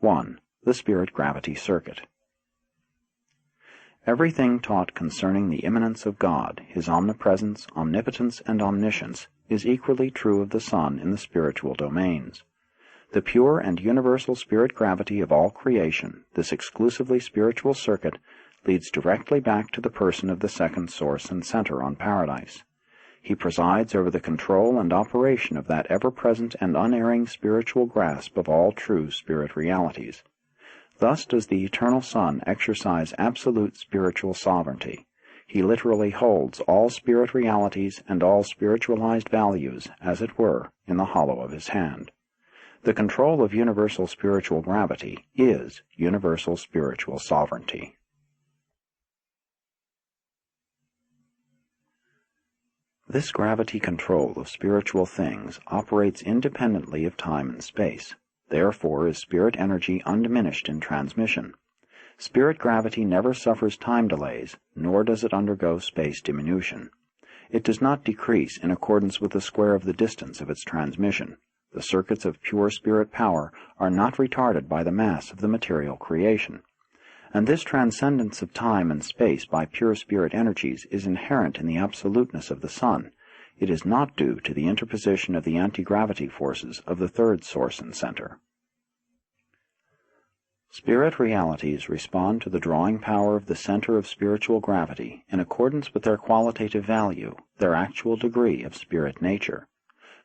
1. The spirit-gravity circuit. Everything taught concerning the immanence of God, His omnipresence, omnipotence, and omniscience, is equally true of the Son in the spiritual domains. The pure and universal spirit-gravity of all creation, this exclusively spiritual circuit, leads directly back to the person of the second source and center on Paradise. He presides over the control and operation of that ever-present and unerring spiritual grasp of all true spirit realities. Thus does the Eternal Son exercise absolute spiritual sovereignty. He literally holds all spirit realities and all spiritualized values, as it were, in the hollow of His hand. The control of universal spiritual gravity is universal spiritual sovereignty. This gravity control of spiritual things operates independently of time and space. Therefore is spirit energy undiminished in transmission. Spirit gravity never suffers time delays, nor does it undergo space diminution. It does not decrease in accordance with the square of the distance of its transmission. The circuits of pure spirit power are not retarded by the mass of the material creation. And this transcendence of time and space by pure spirit energies is inherent in the absoluteness of the Sun. It is not due to the interposition of the anti-gravity forces of the third source and center. Spirit realities respond to the drawing power of the center of spiritual gravity in accordance with their qualitative value, their actual degree of spirit nature.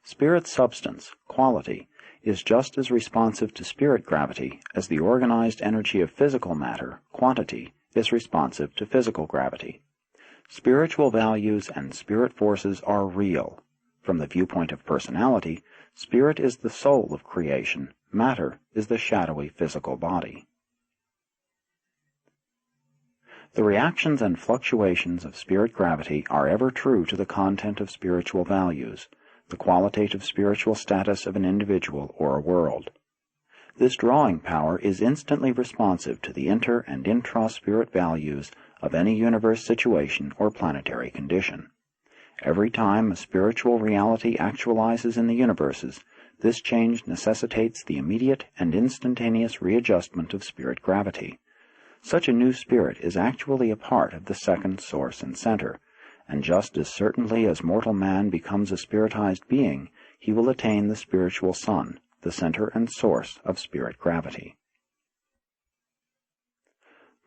Spirit substance, quality, is just as responsive to spirit gravity as the organized energy of physical matter, quantity, is responsive to physical gravity. Spiritual values and spirit forces are real. From the viewpoint of personality, spirit is the soul of creation, matter is the shadowy physical body. The reactions and fluctuations of spirit gravity are ever true to the content of spiritual values, the qualitative spiritual status of an individual or a world. This drawing power is instantly responsive to the inter- and intra-spirit values of any universe situation or planetary condition. Every time a spiritual reality actualizes in the universes, this change necessitates the immediate and instantaneous readjustment of spirit gravity. Such a new spirit is actually a part of the second source and center, and just as certainly as mortal man becomes a spiritized being, he will attain the spiritual Sun, the center and source of spirit gravity.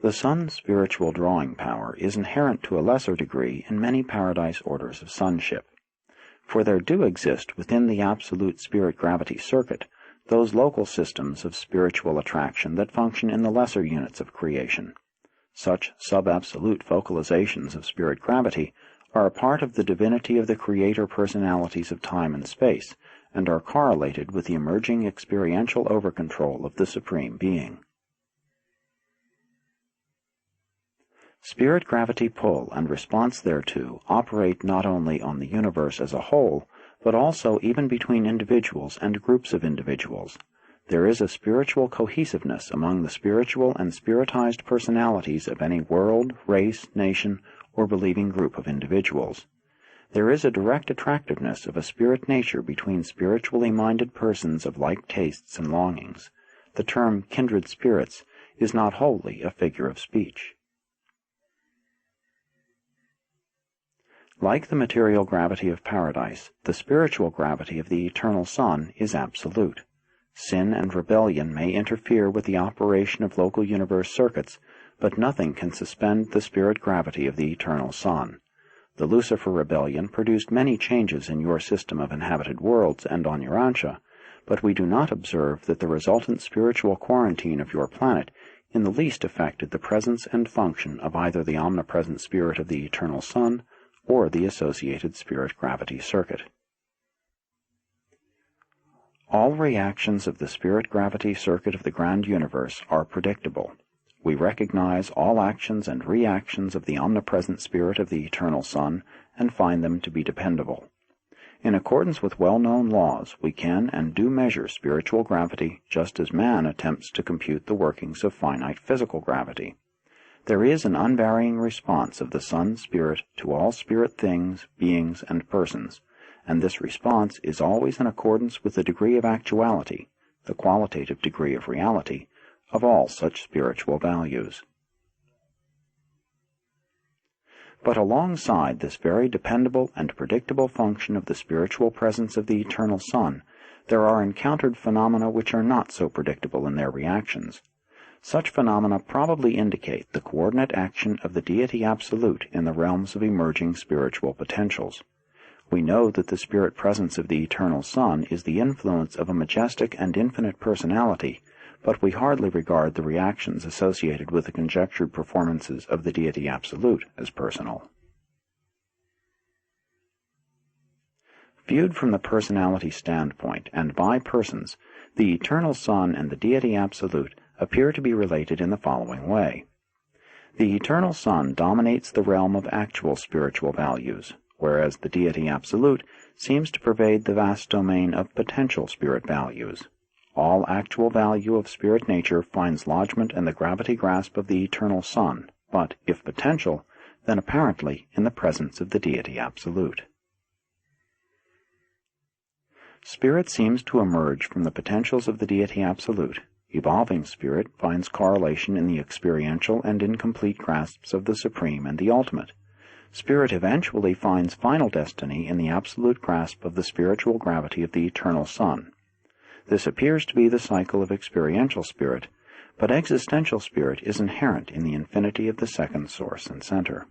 The Sun's spiritual drawing power is inherent to a lesser degree in many paradise orders of sonship, for there do exist within the absolute spirit gravity circuit those local systems of spiritual attraction that function in the lesser units of creation. Such sub-absolute vocalizations of spirit gravity are a part of the divinity of the creator personalities of time and space, and are correlated with the emerging experiential overcontrol of the Supreme Being. Spirit gravity pull and response thereto operate not only on the universe as a whole, but also even between individuals and groups of individuals. There is a spiritual cohesiveness among the spiritual and spiritized personalities of any world, race, nation, or believing group of individuals. There is a direct attractiveness of a spirit nature between spiritually minded persons of like tastes and longings. The term kindred spirits is not wholly a figure of speech. Like the material gravity of paradise, the spiritual gravity of the Eternal Son is absolute. Sin and rebellion may interfere with the operation of local universe circuits, but nothing can suspend the spirit gravity of the Eternal Son. The Lucifer rebellion produced many changes in your system of inhabited worlds and on Urantia, but we do not observe that the resultant spiritual quarantine of your planet in the least affected the presence and function of either the omnipresent spirit of the Eternal Son or the associated spirit gravity circuit. All reactions of the spirit gravity circuit of the grand universe are predictable. We recognize all actions and reactions of the omnipresent spirit of the Eternal Son and find them to be dependable. In accordance with well-known laws, we can and do measure spiritual gravity just as man attempts to compute the workings of finite physical gravity. There is an unvarying response of the Son's spirit to all spirit things, beings, and persons, and this response is always in accordance with the degree of actuality, the qualitative degree of reality, of all such spiritual values. But alongside this very dependable and predictable function of the spiritual presence of the Eternal Son, there are encountered phenomena which are not so predictable in their reactions. Such phenomena probably indicate the coordinate action of the Deity Absolute in the realms of emerging spiritual potentials. We know that the spirit presence of the Eternal Son is the influence of a majestic and infinite personality, but we hardly regard the reactions associated with the conjectured performances of the Deity Absolute as personal. Viewed from the personality standpoint and by persons, the Eternal Son and the Deity Absolute appear to be related in the following way. The Eternal Son dominates the realm of actual spiritual values, whereas the Deity Absolute seems to pervade the vast domain of potential spirit values. All actual value of spirit nature finds lodgment in the gravity grasp of the Eternal Son, but, if potential, then apparently in the presence of the Deity Absolute. Spirit seems to emerge from the potentials of the Deity Absolute. Evolving spirit finds correlation in the experiential and incomplete grasps of the Supreme and the Ultimate. Spirit eventually finds final destiny in the absolute grasp of the spiritual gravity of the Eternal Son. This appears to be the cycle of experiential spirit, but existential spirit is inherent in the infinity of the second source and center.